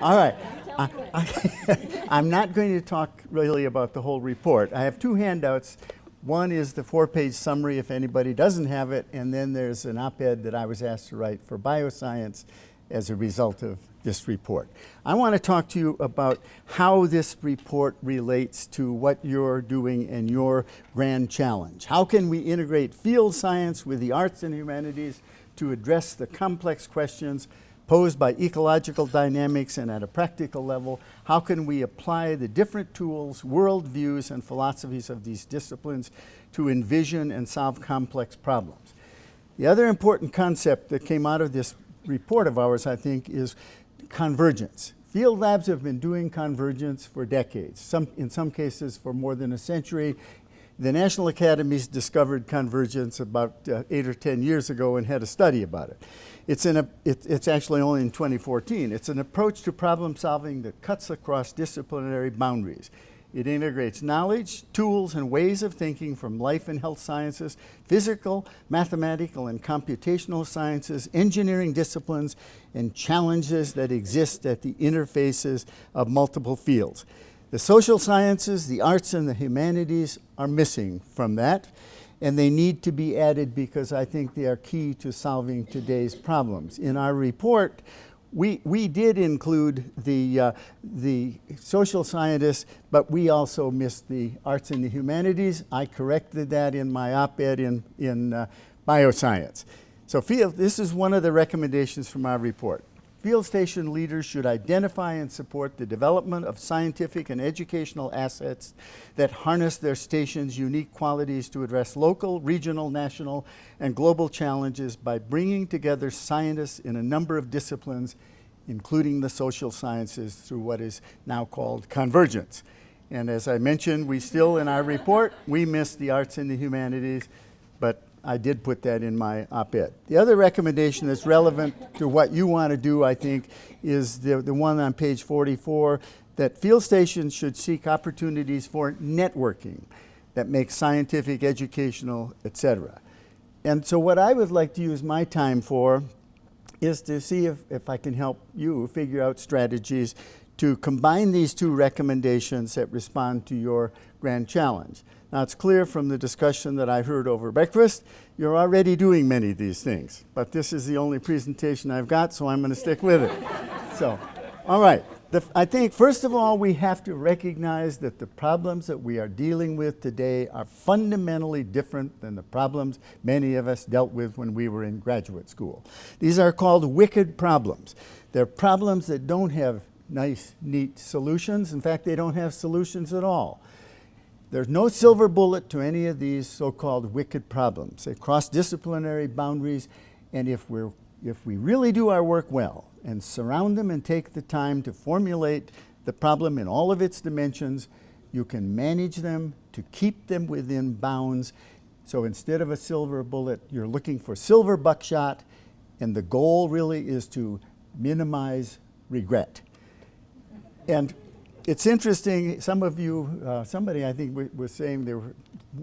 All right. I'm not going to talk really about the whole report. I have two handouts. One is the 4-page summary if anybody doesn't have it, and then there's an op-ed that I was asked to write for bioscience as a result of this report. I want to talk to you about how this report relates to what you're doing and your grand challenge. How can we integrate field science with the arts and humanities to address the complex questions posed by ecological dynamics, and at a practical level, how can we apply the different tools, worldviews, and philosophies of these disciplines to envision and solve complex problems? The other important concept that came out of this report of ours, I think, is convergence. Field labs have been doing convergence for decades, in some cases for more than a century. The National Academies discovered convergence about 8 or 10 years ago and had a study about it. It's actually only in 2014. It's an approach to problem solving that cuts across disciplinary boundaries. It integrates knowledge, tools, and ways of thinking from life and health sciences, physical, mathematical, and computational sciences, engineering disciplines, and challenges that exist at the interfaces of multiple fields. The social sciences, the arts, and the humanities are missing from that, and they need to be added because I think they are key to solving today's problems. In our report, we did include the social scientists, but we also missed the arts and the humanities. I corrected that in my op-ed in bioscience. So this is one of the recommendations from our report. Field station leaders should identify and support the development of scientific and educational assets that harness their station's unique qualities to address local, regional, national, and global challenges by bringing together scientists in a number of disciplines, including the social sciences, through what is now called convergence. And as I mentioned, we still, in our report, we missed the arts and the humanities, but I did put that in my op-ed. The other recommendation that's relevant to what you want to do, I think, is the one on page 44, that field stations should seek opportunities for networking that make scientific, educational, etc. And so what I would like to use my time for is to see if I can help you figure out strategies to combine these two recommendations that respond to your grand challenge. Now, it's clear from the discussion that I heard over breakfast, you're already doing many of these things, but this is the only presentation I've got, so I'm going to stick with it. So, all right. I think, first of all, we have to recognize that the problems that we are dealing with today are fundamentally different than the problems many of us dealt with when we were in graduate school. These are called wicked problems. They're problems that don't have nice, neat solutions. In fact, they don't have solutions at all. There's no silver bullet to any of these so-called wicked problems. They cross disciplinary boundaries, and if we really do our work well and surround them and take the time to formulate the problem in all of its dimensions, you can manage them to keep them within bounds. So instead of a silver bullet, you're looking for silver buckshot, and the goal really is to minimize regret. And it's interesting, some of you, somebody I think was saying they were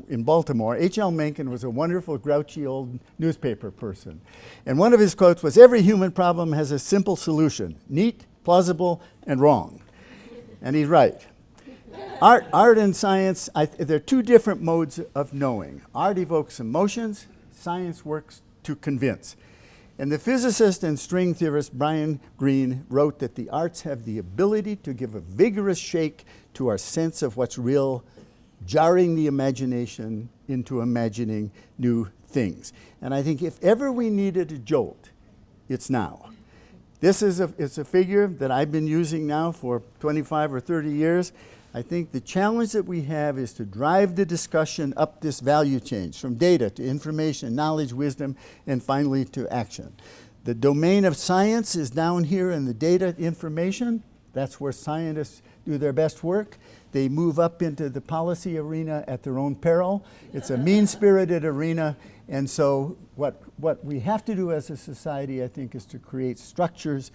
in Baltimore, H.L. Mencken was a wonderful, grouchy old newspaper person. And one of his quotes was, "Every human problem has a simple solution, neat, plausible, and wrong." And he's right. Art and science, there are two different modes of knowing. Art evokes emotions, science works to convince. And the physicist and string theorist Brian Greene wrote that the arts have the ability to give a vigorous shake to our sense of what's real, jarring the imagination into imagining new things. And I think if ever we needed a jolt, it's now. It's a figure that I've been using now for 25 or 30 years. I think the challenge that we have is to drive the discussion up this value chain, from data to information, knowledge, wisdom, and finally to action. The domain of science is down here in the data information. That's where scientists do their best work. They move up into the policy arena at their own peril. It's a mean-spirited arena, and so what we have to do as a society, I think, is to create structures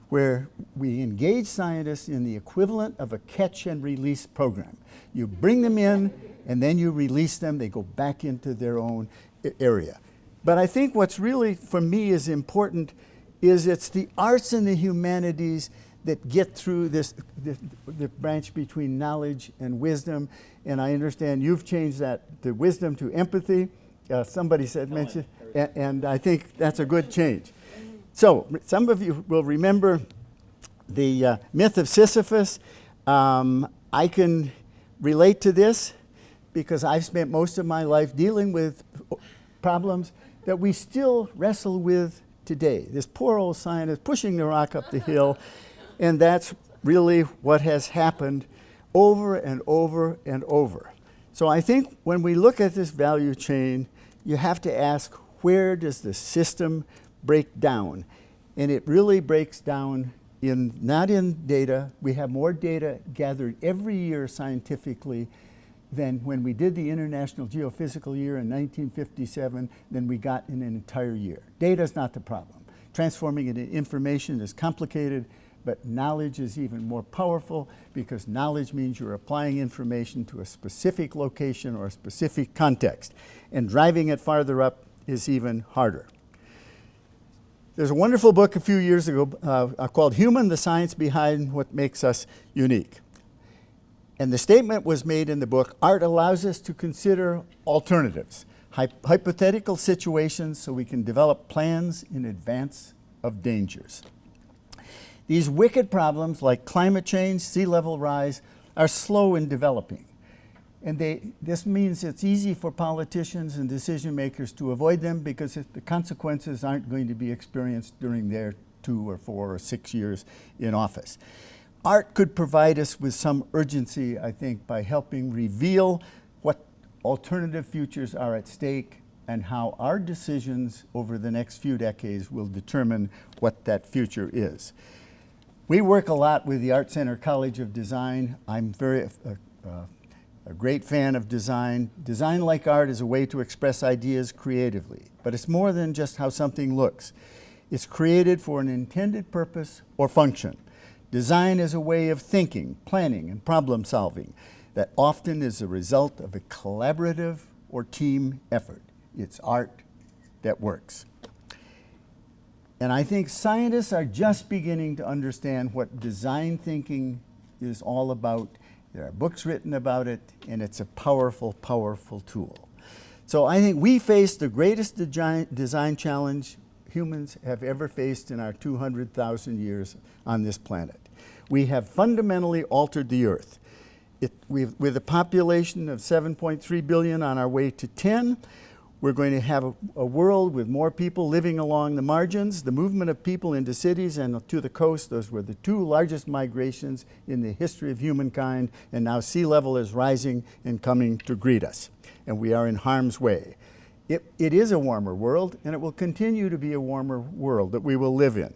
where we engage scientists in the equivalent of a catch and release program. You bring them in, and then you release them. They go back into their own area. But I think what's really, for me, is important is it's the arts and the humanities that get through the branch between knowledge and wisdom. And I understand you've changed that, the wisdom to empathy. Somebody said, mention, and I think that's a good change. So some of you will remember the Myth of Sisyphus. I can relate to this because I've spent most of my life dealing with problems that we still wrestle with today. This poor old scientist pushing the rock up the hill, and that's really what has happened over and over and over. So I think when we look at this value chain, you have to ask, where does the system break down? And it really breaks down not in data. We have more data gathered every year scientifically than when we did the International Geophysical Year in 1957 than we got in an entire year. Data is not the problem. Transforming it into information is complicated, but knowledge is even more powerful because knowledge means you're applying information to a specific location or a specific context, and driving it farther up is even harder. There's a wonderful book a few years ago called Human, the Science Behind What Makes Us Unique. And the statement was made in the book, art allows us to consider alternatives, hypothetical situations, so we can develop plans in advance of dangers. These wicked problems like climate change, sea level rise, are slow in developing. And this means it's easy for politicians and decision makers to avoid them because the consequences aren't going to be experienced during their 2 or 4 or 6 years in office. Art could provide us with some urgency, I think, by helping reveal what alternative futures are at stake and how our decisions over the next few decades will determine what that future is. We work a lot with the Art Center College of Design. I'm a great fan of design. Design, like art, is a way to express ideas creatively, but it's more than just how something looks. It's created for an intended purpose or function. Design is a way of thinking, planning, and problem solving that often is a result of a collaborative or team effort. It's art that works. And I think scientists are just beginning to understand what design thinking is all about. There are books written about it, and it's a powerful, powerful tool. So I think we face the greatest design challenge humans have ever faced in our 200,000 years on this planet. We have fundamentally altered the Earth. With a population of 7.3 billion on our way to 10, we're going to have a world with more people living along the margins. The movement of people into cities and to the coast, those were the 2 largest migrations in the history of humankind, and now sea level is rising and coming to greet us, and we are in harm's way. It is a warmer world, and it will continue to be a warmer world that we will live in.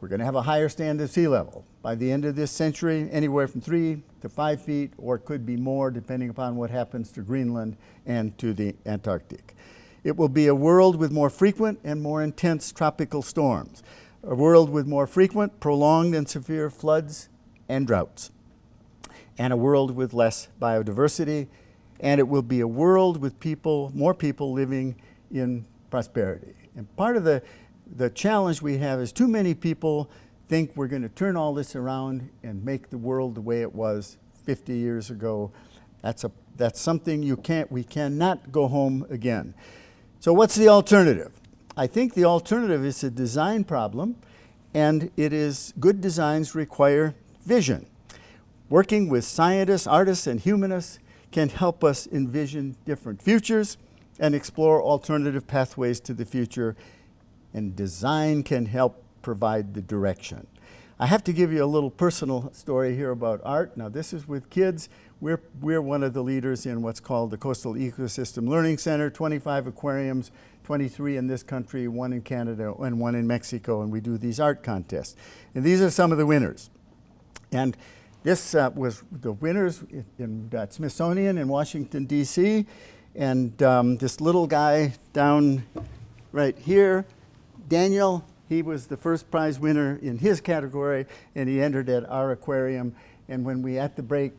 We're going to have a higher stand of sea level. By the end of this century, anywhere from 3 to 5 feet, or it could be more, depending upon what happens to Greenland and to the Antarctic. It will be a world with more frequent and more intense tropical storms, a world with more frequent, prolonged, and severe floods and droughts, and a world with less biodiversity, and it will be a world with more people living in prosperity. And part of the challenge we have is too many people think we're going to turn all this around and make the world the way it was 50 years ago. That's something we cannot go home again. So what's the alternative? I think the alternative is a design problem, and good designs require vision. Working with scientists, artists, and humanists can help us envision different futures and explore alternative pathways to the future, and design can help provide the direction. I have to give you a little personal story here about art. Now, this is with kids. We're one of the leaders in what's called the Coastal Ecosystem Learning Center, 25 aquariums, 23 in this country, 1 in Canada, and 1 in Mexico, and we do these art contests. And these are some of the winners. And this was the winners in Smithsonian in Washington, D.C., and this little guy down right here, Daniel, he was the first prize winner in his category, and he entered at our aquarium. And when we, at the break,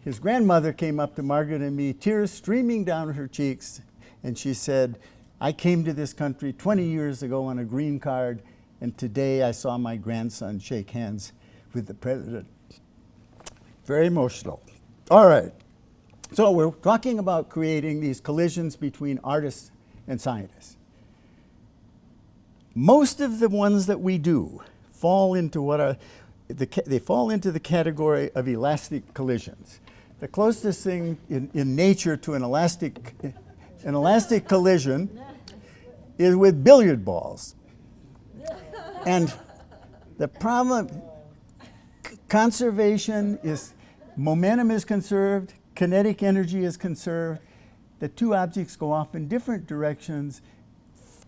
his grandmother came up to Margaret and me, tears streaming down her cheeks, and she said, I came to this country 20 years ago on a green card, and today I saw my grandson shake hands with the president. Very emotional. All right. So we're talking about creating these collisions between artists and scientists. Most of the ones that we do fall into they fall into the category of elastic collisions. The closest thing in nature to an elastic collision is with billiard balls. And the problem, conservation is, momentum is conserved, kinetic energy is conserved. The two objects go off in different directions,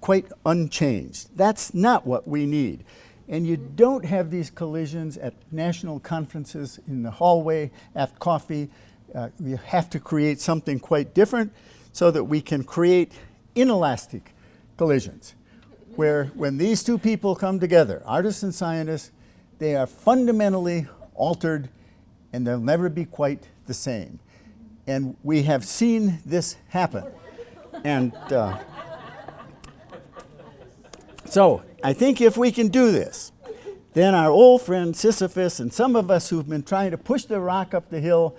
quite unchanged. That's not what we need. And you don't have these collisions at national conferences in the hallway at coffee. You have to create something quite different so that we can create inelastic collisions, where when these two people come together, artists and scientists, they are fundamentally altered and they'll never be quite the same. And we have seen this happen. And so I think if we can do this, then our old friend Sisyphus and some of us who've been trying to push the rock up the hill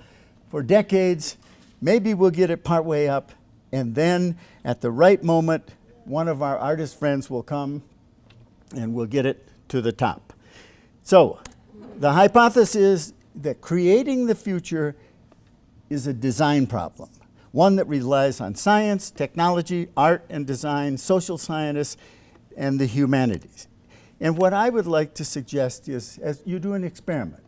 for decades, maybe we'll get it partway up, and then at the right moment, one of our artist friends will come and we'll get it to the top. So the hypothesis is that creating the future is a design problem, one that relies on science, technology, art and design, social scientists, and the humanities. And what I would like to suggest is, as you do an experiment,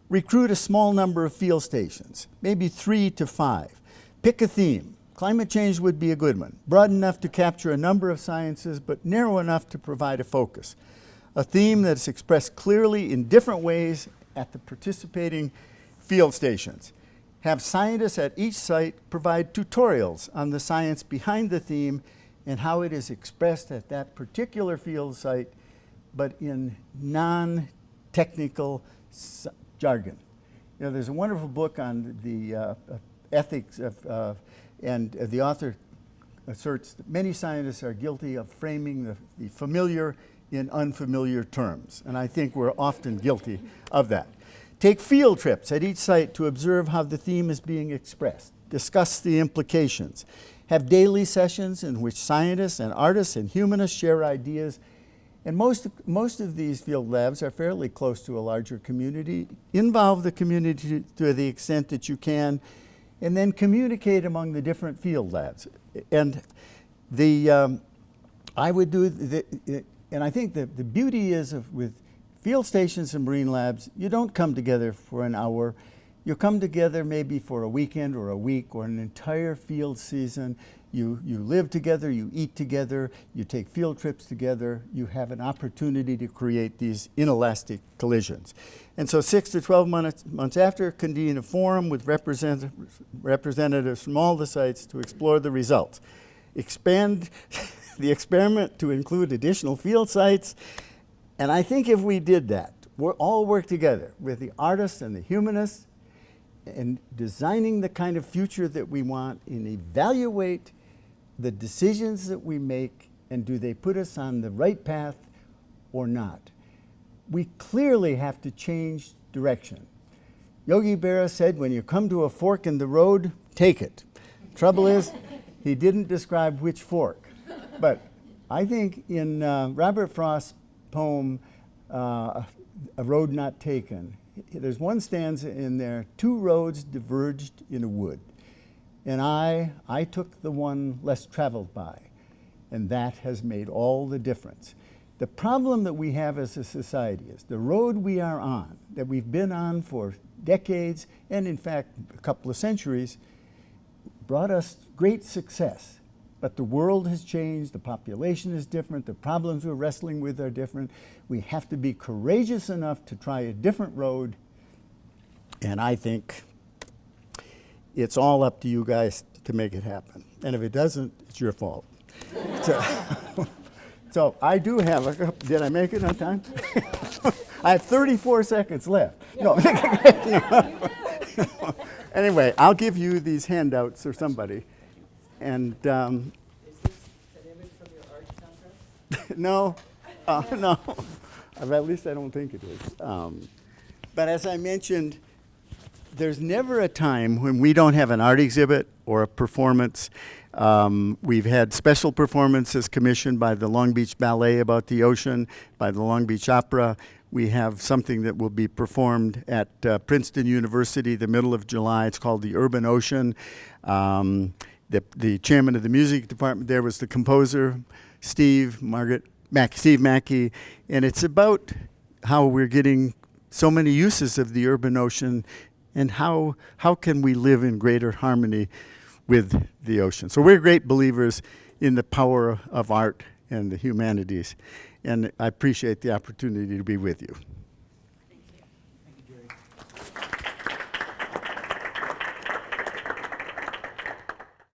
recruit a small number of field stations, maybe 3 to 5. Pick a theme. Climate change would be a good one, broad enough to capture a number of sciences, but narrow enough to provide a focus. A theme that's expressed clearly in different ways at the participating field stations. Have scientists at each site provide tutorials on the science behind the theme and how it is expressed at that particular field site, but in non-technical jargon. You know, there's a wonderful book on the ethics of, and the author asserts that many scientists are guilty of framing the familiar in unfamiliar terms, and I think we're often guilty of that. Take field trips at each site to observe how the theme is being expressed. Discuss the implications. Have daily sessions in which scientists and artists and humanists share ideas. And most of these field labs are fairly close to a larger community. Involve the community to the extent that you can, and then communicate among the different field labs. And I would do, and I think the beauty is with field stations and marine labs, you don't come together for an hour. You come together maybe for a weekend or a week or an entire field season. You live together, you eat together, you take field trips together, you have an opportunity to create these inelastic collisions. And so 6 to 12 months after, convene a forum with representatives from all the sites to explore the results. Expand the experiment to include additional field sites. And I think if we did that, we'll all work together with the artists and the humanists and designing the kind of future that we want and evaluate the decisions that we make and do they put us on the right path or not. We clearly have to change direction. Yogi Berra said, when you come to a fork in the road, take it. Trouble is, he didn't describe which fork. But I think in Robert Frost's poem, A Road Not Taken, there's one stanza in there, 2 roads diverged in a wood, and I took the one less traveled by, and that has made all the difference. The problem that we have as a society is the road we are on, that we've been on for decades, and in fact a couple of centuries, brought us great success. But the world has changed, the population is different, the problems we're wrestling with are different. We have to be courageous enough to try a different road, and I think it's all up to you guys to make it happen. And if it doesn't, it's your fault. So I do have a couple. Did I make it on time? I have 34 seconds left. No. Anyway, I'll give you these handouts or somebody. And Is this an image from your art contract? no, no. At least I don't think it is. But as I mentioned, there's never a time when we don't have an art exhibit or a performance. We've had special performances commissioned by the Long Beach Ballet about the ocean, by the Long Beach Opera. We have something that will be performed at Princeton University the middle of July. It's called The Urban Ocean. The chairman of the music department there was the composer, Steve Mackey, and it's about how we're getting so many uses of the urban ocean and how can we live in greater harmony with the ocean. So we're great believers in the power of art and the humanities, and I appreciate the opportunity to be with you.